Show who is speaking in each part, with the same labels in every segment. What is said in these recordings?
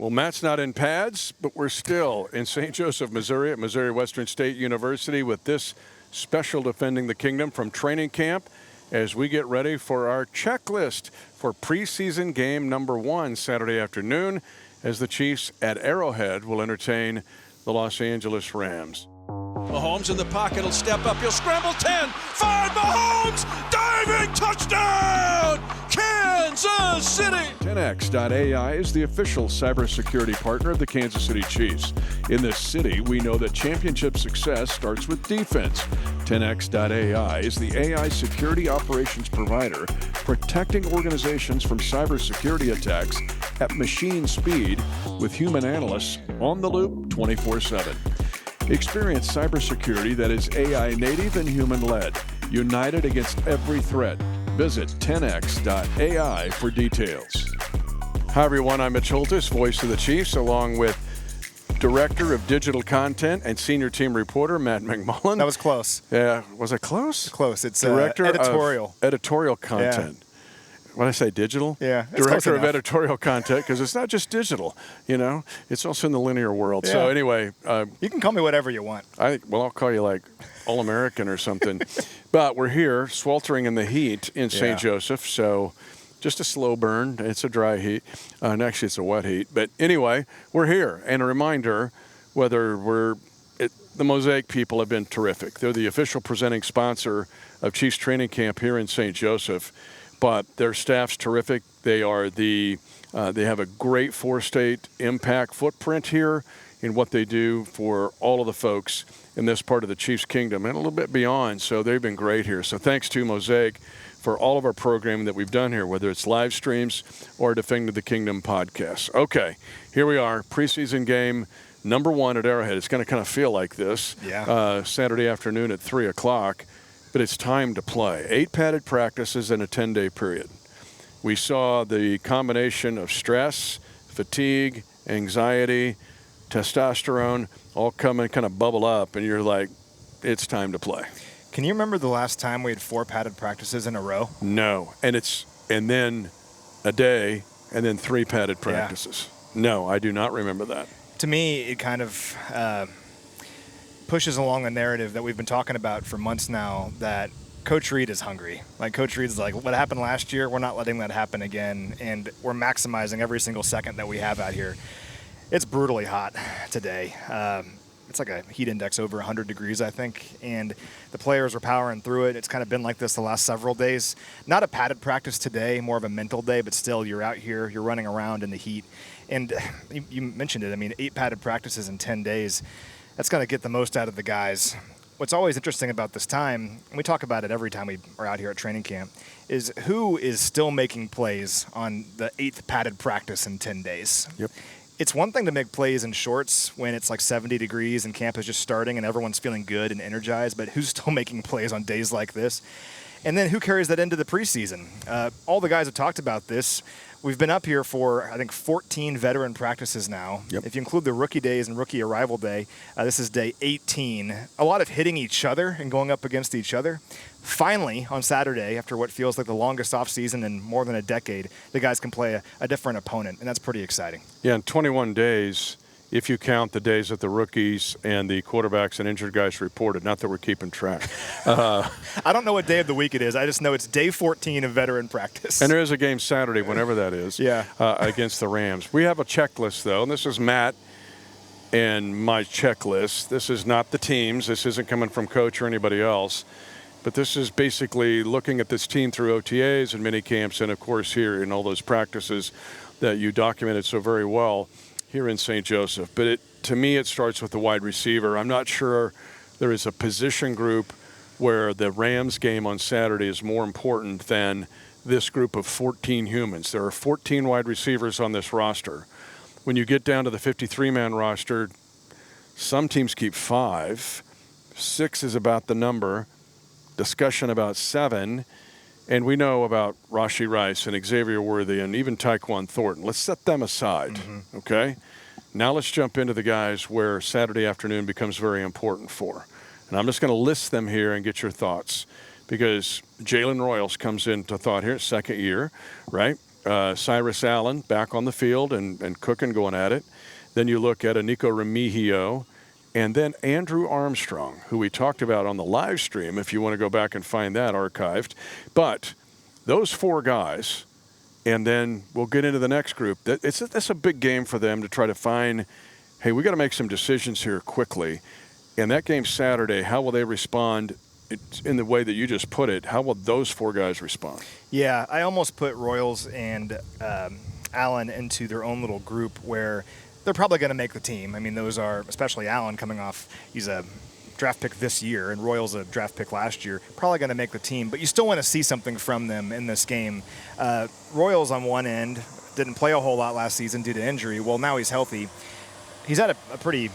Speaker 1: Well, Matt's not in pads, but we're still in St. Joseph, Missouri at Missouri Western State University with this special Defending the Kingdom from training camp as we get ready for our checklist for preseason game number 1 Saturday afternoon as the Chiefs at Arrowhead will entertain the Los Angeles Rams.
Speaker 2: Mahomes in the pocket, he'll step up, he'll scramble 10, 5, Mahomes, diving touchdown, Kansas City!
Speaker 1: 10x.ai is the official cybersecurity partner of the Kansas City Chiefs. In this city, we know that championship success starts with defense. 10x.ai is the AI security operations provider, protecting organizations from cybersecurity attacks at machine speed with human analysts on the loop 24/7. Experience cybersecurity that is AI native and human-led, united against every threat. Visit 10x.ai for details. Hi, everyone. I'm Mitch Holthus, voice of the Chiefs, along with Director of Digital Content and Senior Team Reporter Matt McMullen.
Speaker 3: That was close.
Speaker 1: Yeah, was it close?
Speaker 3: Close. It's
Speaker 1: Director
Speaker 3: editorial.
Speaker 1: of Editorial Content. Yeah. What did I say, digital?
Speaker 3: Yeah.
Speaker 1: Director of Editorial Content, because it's not just digital, you know. It's also in the linear world.
Speaker 3: Yeah.
Speaker 1: So anyway.
Speaker 3: You can call me whatever you want.
Speaker 1: I'll call you like All-American or something. But we're here, sweltering in the heat in St. Joseph, so just a slow burn. It's a dry heat. And actually, it's a wet heat. But anyway, we're here. And a reminder, the Mosaic people have been terrific. They're the official presenting sponsor of Chiefs training camp here in St. Joseph. But their staff's terrific. They are they have a great four-state impact footprint here in what they do for all of the folks in this part of the Chiefs Kingdom and a little bit beyond. So they've been great here. So thanks to Mosaic for all of our programming that we've done here, whether it's live streams or Defending the Kingdom podcasts. Okay, here we are, preseason game number 1 at Arrowhead. It's going to kind of feel like this. Saturday afternoon at 3 o'clock. But it's time to play. 8 padded practices in a 10-day period. We saw the combination of stress, fatigue, anxiety, testosterone all come and kind of bubble up, and you're like, it's time to play.
Speaker 3: Can you remember the last time we had 4 padded practices in a row?
Speaker 1: No. And then a day, and then 3 padded practices. Yeah. No, I do not remember that.
Speaker 3: To me, it kind of pushes along a narrative that we've been talking about for months now, that Coach Reed is hungry. Like, Coach Reed's like, what happened last year, we're not letting that happen again, and we're maximizing every single second that we have out here. It's brutally hot today. It's like a heat index over 100 degrees, I think, and the players are powering through it. It's kind of been like this the last several days. Not a padded practice today, more of a mental day, but still, you're out here, you're running around in the heat. And you mentioned it, 8 padded practices in 10 days. That's going to get the most out of the guys. What's always interesting about this time, and we talk about it every time we are out here at training camp, is who is still making plays on the 8th padded practice in 10 days.
Speaker 1: Yep.
Speaker 3: It's one thing to make plays in shorts when it's like 70 degrees and camp is just starting and everyone's feeling good and energized, but who's still making plays on days like this? And then who carries that into the preseason? All the guys have talked about this. We've been up here for, I think, 14 veteran practices now.
Speaker 1: Yep.
Speaker 3: If you include the rookie days and rookie arrival day, this is day 18. A lot of hitting each other and going up against each other. Finally, on Saturday, after what feels like the longest offseason in more than a decade, the guys can play a different opponent, and that's pretty exciting.
Speaker 1: Yeah, in 21 days, if you count the days that the rookies and the quarterbacks and injured guys reported, not that we're keeping track.
Speaker 3: I don't know what day of the week it is. I just know it's day 14 of veteran practice.
Speaker 1: And there is a game Saturday, whenever that is, against the Rams. We have a checklist, though, and this is Matt and my checklist. This is not the teams. This isn't coming from Coach or anybody else. But this is basically looking at this team through OTAs and mini camps and, of course, here in all those practices that you documented so very well here in St. Joseph. But to me, it starts with the wide receiver. I'm not sure there is a position group where the Rams game on Saturday is more important than this group of 14 humans. There are 14 wide receivers on this roster. When you get down to the 53-man roster, some teams keep 5. 6 is about the number. Discussion about 7. And we know about Rashee Rice and Xavier Worthy and even Tyquan Thornton. Let's set them aside, okay? Now let's jump into the guys where Saturday afternoon becomes very important for. And I'm just going to list them here and get your thoughts, because Jalen Royals comes into thought here, second year, right? Cyrus Allen back on the field and cooking, going at it. Then you look at a Nico Remigio, and then Andrew Armstrong, who we talked about on the live stream, if you want to go back and find that archived. But those 4 guys, and then we'll get into the next group. That's a big game for them to try to find, hey, we got to make some decisions here quickly. And that game Saturday, how will they respond in the way that you just put it? How will those 4 guys respond?
Speaker 3: Yeah, I almost put Royals and Allen into their own little group where they're probably going to make the team. I mean, those are, especially Allen coming off, he's a draft pick this year, and Royals a draft pick last year, probably going to make the team. But you still want to see something from them in this game. Royals on one end didn't play a whole lot last season due to injury. Well, now he's healthy. He's had a pretty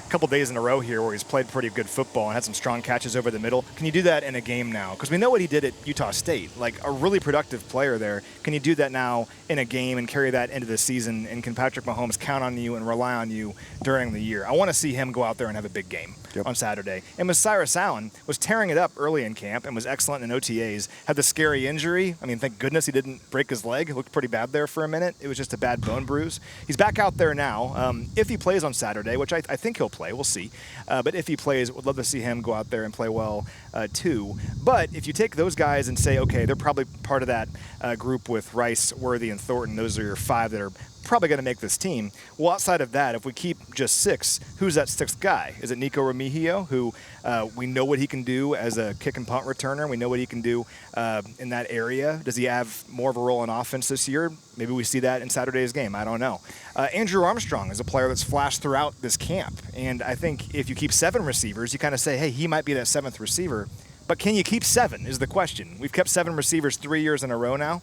Speaker 3: couple days in a row here where he's played pretty good football and had some strong catches over the middle. Can you do that in a game now? Because we know what he did at Utah State, like a really productive player there. Can you do that now in a game and carry that into the season? And can Patrick Mahomes count on you and rely on you during the year? I want to see him go out there and have a big game on Saturday. And with Cyrus Allen, was tearing it up early in camp and was excellent in OTAs. Had the scary injury. I mean, thank goodness he didn't break his leg. It looked pretty bad there for a minute. It was just a bad bone bruise. He's back out there now. If he plays on Saturday, which I think he'll play, we'll see. But if he plays, would love to see him go out there and play well too. But if you take those guys and say, okay, they're probably part of that group with Rice, Worthy, and Thornton, those are your 5 that are probably going to make this team. Well, outside of that, if we keep just 6, who's that 6th guy? Is it Nico Remigio, who we know what he can do as a kick and punt returner? We know what he can do in that area. Does he have more of a role in offense this year? Maybe we see that in Saturday's game. I don't know. Andrew Armstrong is a player that's flashed throughout this camp. And I think if you keep 7 receivers, you kind of say, hey, he might be that 7th receiver. But can you keep 7 is the question. We've kept 7 receivers 3 years in a row now.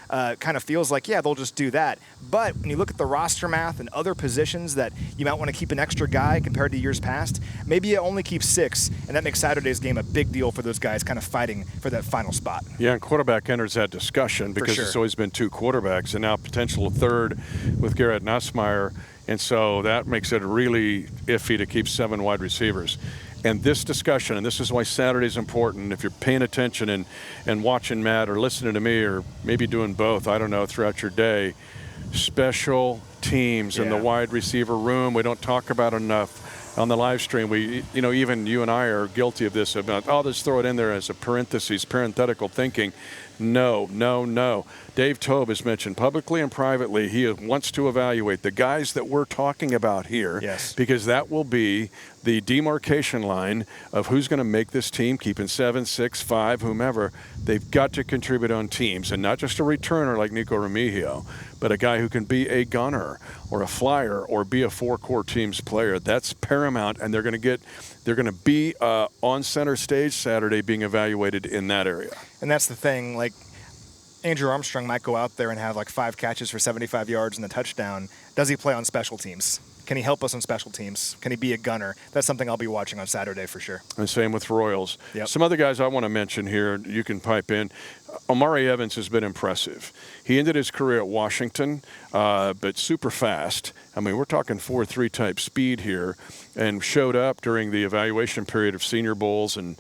Speaker 3: Kind of feels like, yeah, they'll just do that. But when you look at the roster math and other positions that you might want to keep an extra guy compared to years past, maybe you only keep 6, and that makes Saturday's game a big deal for those guys kind of fighting for that final spot.
Speaker 1: Yeah, and quarterback enters that discussion because it's always been 2 quarterbacks, and now potential 3rd with Garrett Nussmeier, and so that makes it really iffy to keep 7 wide receivers. And this discussion, and this is why Saturday's important, if you're paying attention and watching Matt or listening to me or maybe doing both, I don't know, throughout your day, special teams in the wide receiver room, we don't talk about enough on the live stream. We, even you and I are guilty of this, about, I'll just throw it in there as a parenthetical thinking. No. Dave Tobe has mentioned publicly and privately he wants to evaluate the guys that we're talking about here, because that will be the demarcation line of who's going to make this team, keeping 7, 6, 5, whomever. They've got to contribute on teams, and not just a returner like Nico Remigio, but a guy who can be a gunner or a flyer or be a 4-core teams player. That's paramount, and they're going to be on center stage Saturday being evaluated in that area.
Speaker 3: And that's the thing, like Andrew Armstrong might go out there and have like 5 catches for 75 yards and a touchdown. Does he play on special teams? Can he help us on special teams? Can he be a gunner? That's something I'll be watching on Saturday for sure.
Speaker 1: And same with Royals. Some other guys I want to mention here, you can pipe in. Omari Evans has been impressive. He ended his career at Washington, but super fast. I mean, we're talking 4.3 type speed here, and showed up during the evaluation period of Senior Bowls and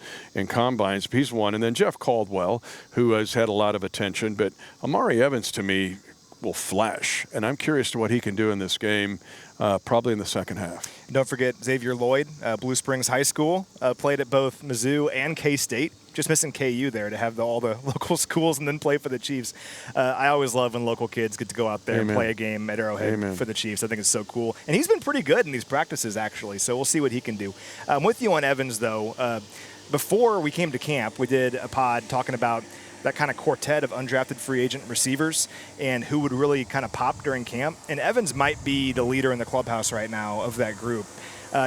Speaker 1: Combines. He's one. And then Jeff Caldwell, who has had a lot of attention. But Omari Evans, to me, will flash, and I'm curious to what he can do in this game, probably in the second half.
Speaker 3: Don't forget Xavier Lloyd, Blue Springs High School, played at both Mizzou and K-State. Just missing KU there to have all the local schools and then play for the Chiefs. I always love when local kids get to go out there and play a game at Arrowhead for the Chiefs. I think it's so cool. And he's been pretty good in these practices, actually, so we'll see what he can do. I'm with you on Evans, though. Before we came to camp, we did a pod talking about that kind of quartet of undrafted free agent receivers and who would really kind of pop during camp. And Evans might be the leader in the clubhouse right now of that group.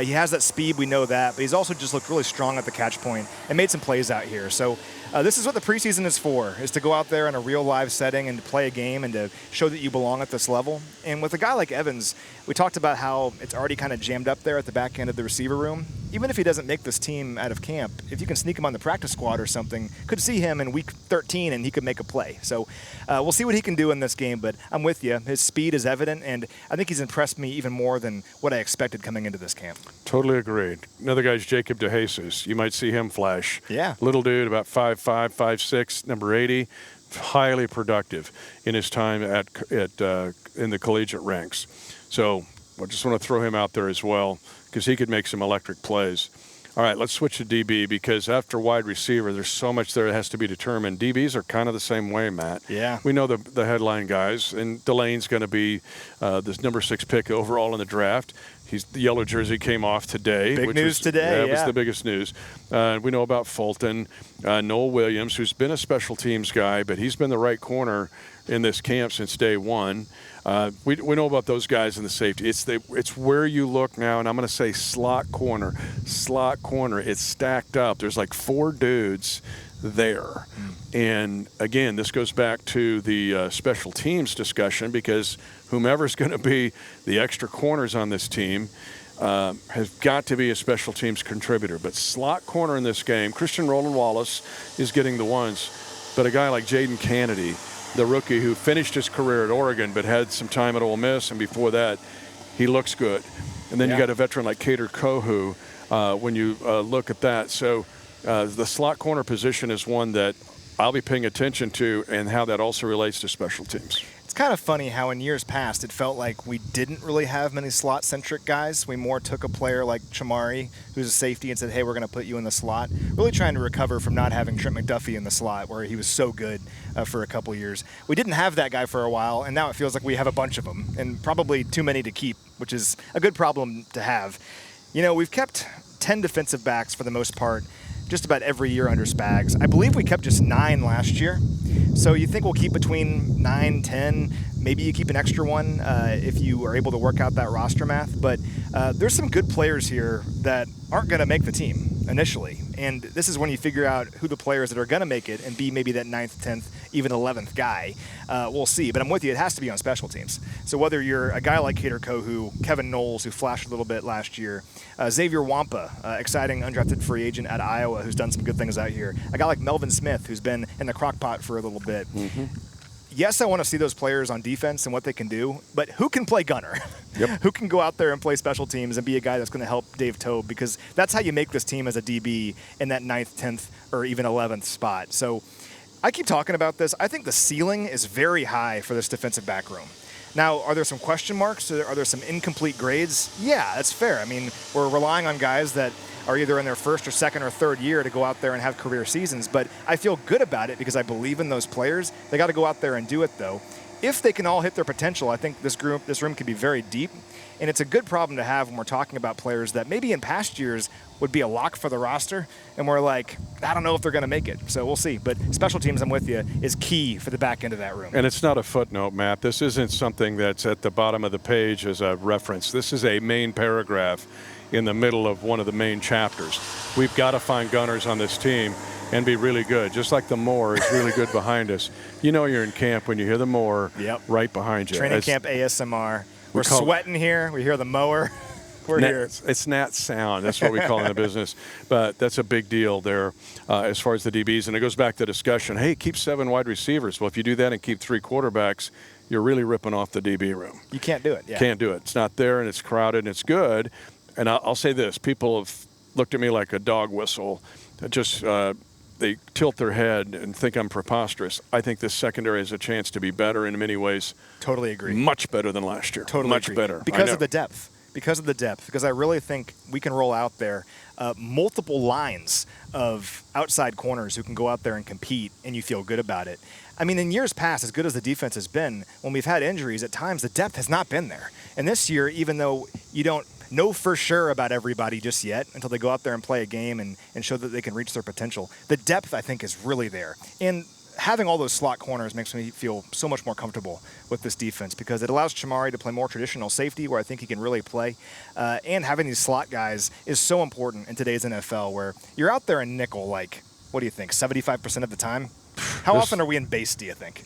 Speaker 3: He has that speed, we know that, but he's also just looked really strong at the catch point and made some plays out here. So this is what the preseason is for, is to go out there in a real live setting and to play a game and to show that you belong at this level. And with a guy like Evans, we talked about how it's already kind of jammed up there at the back end of the receiver room. Even if he doesn't make this team out of camp, if you can sneak him on the practice squad or something, could see him in week 13 and he could make a play. So we'll see what he can do in this game, but I'm with you. His speed is evident, and I think he's impressed me even more than what I expected coming into this camp.
Speaker 1: Totally agreed. Another guy's Jacob DeJesus. You might see him flash.
Speaker 3: Yeah.
Speaker 1: Little dude, about 5'5", 5'6", number 80. highly productive in his time in the collegiate ranks. So I just want to throw him out there as well because he could make some electric plays. All right, let's switch to DB because after wide receiver, there's so much there that has to be determined. DBs are kind of the same way, Matt.
Speaker 3: Yeah.
Speaker 1: We know the headline guys, and Delane's going to be this number 6 pick overall in the draft. The yellow jersey came off today.
Speaker 3: Big news today.
Speaker 1: That was the biggest news. We know about Fulton, Noel Williams, who's been a special teams guy, but he's been the right corner in this camp since day one. We know about those guys in the safety. It's where you look now, and I'm going to say slot corner. Slot corner. It's stacked up. There's like 4 dudes there. And again, this goes back to the special teams discussion because whomever's going to be the extra corners on this team has got to be a special teams contributor. But slot corner in this game, Christian Roland Wallace is getting the ones, but a guy like Jaden Kennedy, the rookie who finished his career at Oregon but had some time at Ole Miss, and before that, he looks good. And then you got a veteran like Kader Kohu when you look at that. So the slot corner position is one that I'll be paying attention to and how that also relates to special teams.
Speaker 3: It's kind of funny how in years past it felt like we didn't really have many slot-centric guys. We more took a player like Chamari, who's a safety, and said, hey, we're going to put you in the slot. Really trying to recover from not having Trent McDuffie in the slot where he was so good for a couple years. We didn't have that guy for a while, and now it feels like we have a bunch of them, and probably too many to keep, which is a good problem to have. You know, we've kept 10 defensive backs for the most part just about every year under Spags. I believe we kept just 9 last year. So you think we'll keep between 9, 10, maybe you keep an extra one if you are able to work out that roster math. But there's some good players here that aren't going to make the team initially. And this is when you figure out who the players that are going to make it and be maybe that 9th, 10th, even 11th guy. We'll see. But I'm with you. It has to be on special teams. So whether you're a guy like Kader Kohu, Kevin Knowles, who flashed a little bit last year, Xavier Wampa, exciting undrafted free agent at Iowa who's done some good things out here, a guy like Melvin Smith who's been in the crock pot for a little bit. Yes, I want to see those players on defense and what they can do, but who can play gunner? Who can go out there and play special teams and be a guy that's going to help Dave Tobe? Because that's how you make this team as a DB in that 9th, 10th, or even 11th spot. So I keep talking about this. I think the ceiling is very high for this defensive back room. Now, are there some question marks? Are there some incomplete grades? Yeah, that's fair. I mean, we're relying on guys that are either in their first or second or third year to go out there and have career seasons. But I feel good about it because I believe in those players. They got to go out there and do it, though. If they can all hit their potential, I think this room could be very deep. And it's a good problem to have when we're talking about players that maybe in past years would be a lock for the roster. And we're like, I don't know if they're going to make it. So we'll see. But special teams, I'm with you, is key for the back end of that room.
Speaker 1: And it's not a footnote, Matt. This isn't something that's at the bottom of the page as a reference. This is a main paragraph in the middle of one of the main chapters. We've got to find gunners on this team and be really good, just like the mower is really good behind us. You know you're in camp when you hear the mower right behind you.
Speaker 3: Training camp ASMR. We're sweating here. We hear the mower. We're here.
Speaker 1: It's Nat sound. That's what we call in the business. But that's a big deal there as far as the DBs. And it goes back to the discussion, hey, keep 7 wide receivers. Well, if you do that and keep 3 quarterbacks, you're really ripping off the DB room.
Speaker 3: You can't do it. Yeah.
Speaker 1: Can't do it. It's not there, and it's crowded, and it's good. And I'll say this. People have looked at me like a dog whistle. Just they tilt their head and think I'm preposterous. I think this secondary has a chance to be better in many ways.
Speaker 3: Totally agree.
Speaker 1: Much better than last year.
Speaker 3: Totally
Speaker 1: much
Speaker 3: agree.
Speaker 1: better.
Speaker 3: Because of the depth. Because I really think we can roll out there multiple lines of outside corners who can go out there and compete, and you feel good about it. I mean, in years past, as good as the defense has been, when we've had injuries, at times the depth has not been there. And this year, even though you don't know for sure about everybody just yet until they go out there and play a game and show that they can reach their potential, the depth, I think, is really there. And having all those slot corners makes me feel so much more comfortable with this defense because it allows Chamari to play more traditional safety where I think he can really play. And having these slot guys is so important in today's NFL where you're out there in nickel, like, what do you think, 75% of the time? How often are we in base, do you think?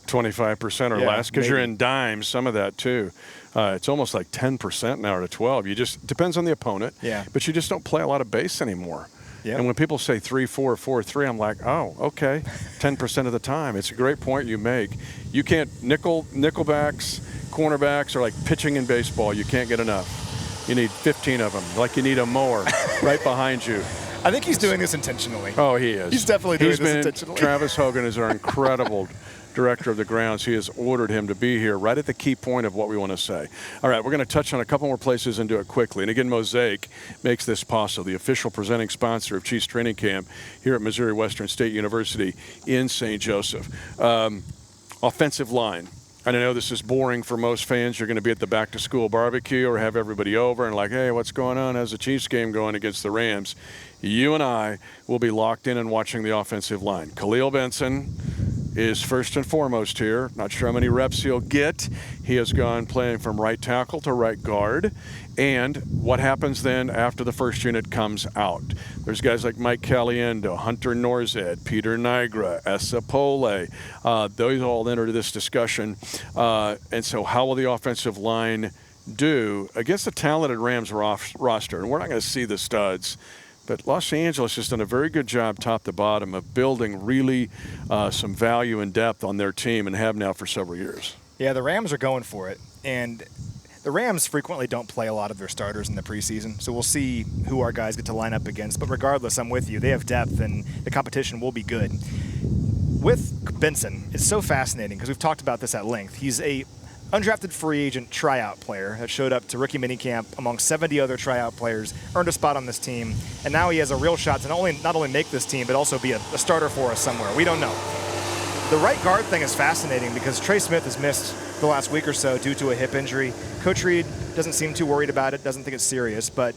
Speaker 1: 25% or less because you're in dimes, some of that too. It's almost like 10% now to 12. You just depends on the opponent.
Speaker 3: Yeah.
Speaker 1: But you just don't play a lot of base anymore. Yep. And when people say 3-4, 4-3, I'm like, oh, okay, 10% of the time. It's a great point you make. You can't nickelbacks, cornerbacks are like pitching in baseball. You can't get enough. You need 15 of them, like you need a mower right behind you.
Speaker 3: I think he's doing this intentionally.
Speaker 1: Oh, he is.
Speaker 3: He's definitely doing this intentionally.
Speaker 1: Travis Hogan is our incredible director of the grounds. He has ordered him to be here right at the key point of what we want to say. All right, we're going to touch on a couple more places and do it quickly. And again, Mosaic makes this possible, the official presenting sponsor of Chiefs Training Camp here at Missouri Western State University in St. Joseph. Offensive line. And I know this is boring for most fans. You're going to be at the back-to-school barbecue or have everybody over and like, hey, what's going on? How's the Chiefs game going against the Rams? You and I will be locked in and watching the offensive line. Khalil Benson is first and foremost here. Not sure how many reps he'll get. He has gone playing from right tackle to right guard. And what happens then after the first unit comes out? There's guys like Mike Caliendo, Hunter Norzed, Peter Nigra, Essa Pole. Those all enter this discussion. And so how will the offensive line do against the talented Rams roster? And we're not going to see the studs. But Los Angeles has done a very good job top to bottom of building really some value and depth on their team and have now for several years.
Speaker 3: Yeah, the Rams are going for it. And the Rams frequently don't play a lot of their starters in the preseason, so we'll see who our guys get to line up against. But regardless, I'm with you. They have depth, and the competition will be good. With Benson, it's so fascinating because we've talked about this at length. He's a undrafted free agent tryout player that showed up to rookie minicamp among 70 other tryout players, earned a spot on this team, and now he has a real shot to not only make this team, but also be a starter for us somewhere. We don't know. The right guard thing is fascinating because Trey Smith has missed the last week or so due to a hip injury. Coach Reed doesn't seem too worried about it, doesn't think it's serious, but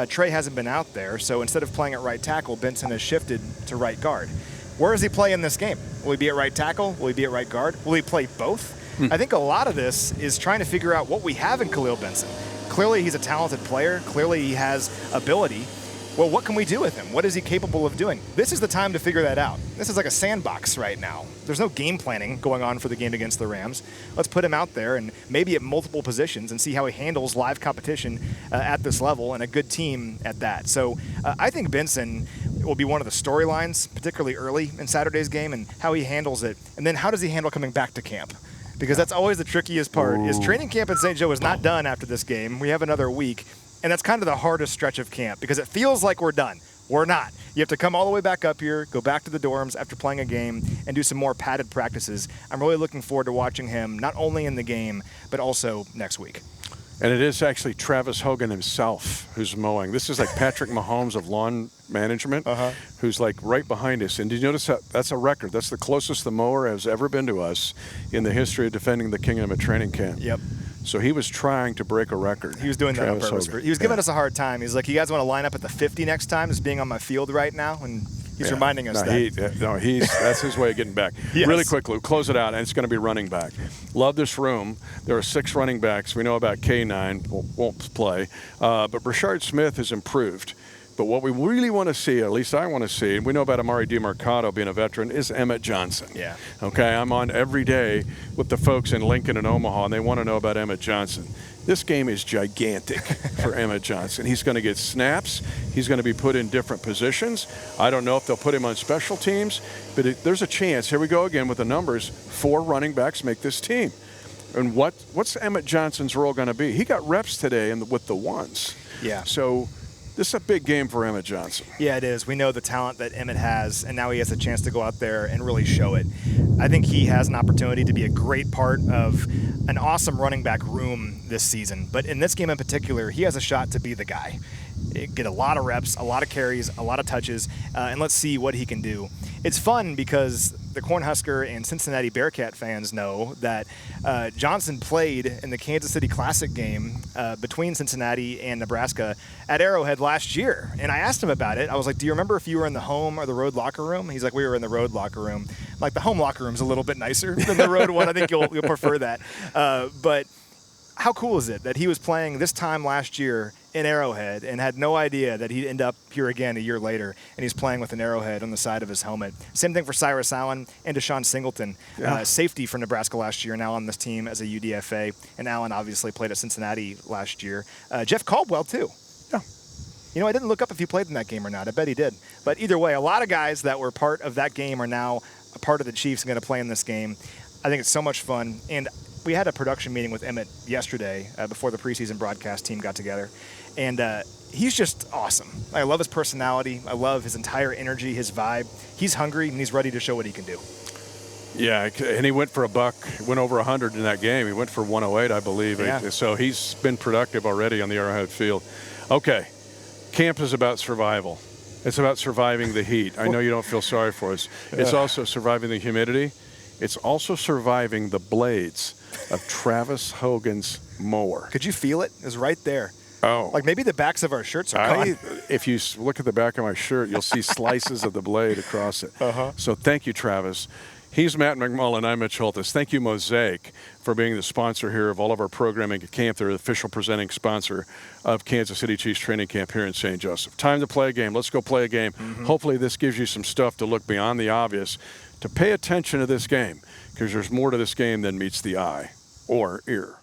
Speaker 3: Trey hasn't been out there, so instead of playing at right tackle, Benson has shifted to right guard. Where does he play in this game? Will he be at right tackle? Will he be at right guard? Will he play both? I think a lot of this is trying to figure out what we have in Khalil Benson. Clearly he's a talented player. Clearly he has ability. Well, what can we do with him? What is he capable of doing? This is the time to figure that out. This is like a sandbox right now. There's no game planning going on for the game against the Rams. Let's put him out there and maybe at multiple positions and see how he handles live competition at this level and a good team at that. So I think Benson will be one of the storylines, particularly early in Saturday's game, and how he handles it. And then how does he handle coming back to camp? Because that's always the trickiest part. Is training camp in St. Joe is not done after this game. We have another week. And that's kind of the hardest stretch of camp because it feels like we're done. We're not. You have to come all the way back up here, go back to the dorms after playing a game, and do some more padded practices. I'm really looking forward to watching him not only in the game, but also next week.
Speaker 1: And it is actually Travis Hogan himself who's mowing. This is like Patrick Mahomes of lawn management, who's like right behind us. And did you notice that's a record? That's the closest the mower has ever been to us in the history of defending the Kingdom at training camp.
Speaker 3: Yep.
Speaker 1: So he was trying to break a record.
Speaker 3: He was doing that on purpose. He was giving us a hard time. He's like, you guys want to line up at the 50 next time as being on my field right now? And he's reminding us that.
Speaker 1: That's his way of getting back.
Speaker 3: Yes.
Speaker 1: Really quickly, we'll close it out, and it's going to be running back. Love this room. There are 6 running backs. We know about K9, won't play. But Brashard Smith has improved. But what we really want to see, at least I want to see, and we know about Amari DiMercato being a veteran, is Emmett Johnson.
Speaker 3: Yeah.
Speaker 1: Okay, I'm on every day with the folks in Lincoln and Omaha, and they want to know about Emmett Johnson. This game is gigantic for Emmett Johnson. He's going to get snaps. He's going to be put in different positions. I don't know if they'll put him on special teams, but there's a chance. Here we go again with the numbers. 4 running backs make this team. And what's Emmett Johnson's role going to be? He got reps today with the ones.
Speaker 3: Yeah.
Speaker 1: So this is a big game for Emmett Johnson.
Speaker 3: Yeah, it is. We know the talent that Emmett has, and now he has a chance to go out there and really show it. I think he has an opportunity to be a great part of an awesome running back room this season. But in this game in particular, he has a shot to be the guy. Get a lot of reps, a lot of carries, a lot of touches, and let's see what he can do. It's fun because the Cornhusker and Cincinnati Bearcat fans know that Johnson played in the Kansas City Classic game between Cincinnati and Nebraska at Arrowhead last year. And I asked him about it. I was like, do you remember if you were in the home or the road locker room? He's like, we were in the road locker room. I'm like, the home locker room's a little bit nicer than the road one. I think you'll prefer that. But how cool is it that he was playing this time last year in Arrowhead and had no idea that he'd end up here again a year later, and he's playing with an arrowhead on the side of his helmet. Same thing for Cyrus Allen and Deshaun Singleton, safety for Nebraska last year, now on this team as a UDFA, and Allen obviously played at Cincinnati last year. Jeff Caldwell, too.
Speaker 1: Yeah.
Speaker 3: You know, I didn't look up if he played in that game or not. I bet he did. But either way, a lot of guys that were part of that game are now a part of the Chiefs and going to play in this game. I think it's so much fun. And we had a production meeting with Emmett yesterday before the preseason broadcast team got together, and he's just awesome. I love his personality. I love his entire energy, his vibe. He's hungry, and he's ready to show what he can do.
Speaker 1: Yeah, and he went for $100, went over 100 in that game. He went for 108, I believe.
Speaker 3: Yeah.
Speaker 1: So he's been productive already on the Arrowhead field. Okay, camp is about survival. It's about surviving the heat. I know you don't feel sorry for us. It's also surviving the humidity. It's also surviving the blades of Travis Hogan's mower.
Speaker 3: Could you feel it? It was right there.
Speaker 1: Oh.
Speaker 3: Like maybe the backs of our shirts are gone.
Speaker 1: If you look at the back of my shirt, you'll see slices of the blade across it. So thank you, Travis. He's Matt McMullen. I'm Mitch Holthus. Thank you, Mosaic, for being the sponsor here of all of our programming at camp. They're the official presenting sponsor of Kansas City Chiefs training camp here in St. Joseph. Time to play a game. Let's go play a game. Hopefully this gives you some stuff to look beyond the obvious, to pay attention to this game, because there's more to this game than meets the eye or ear.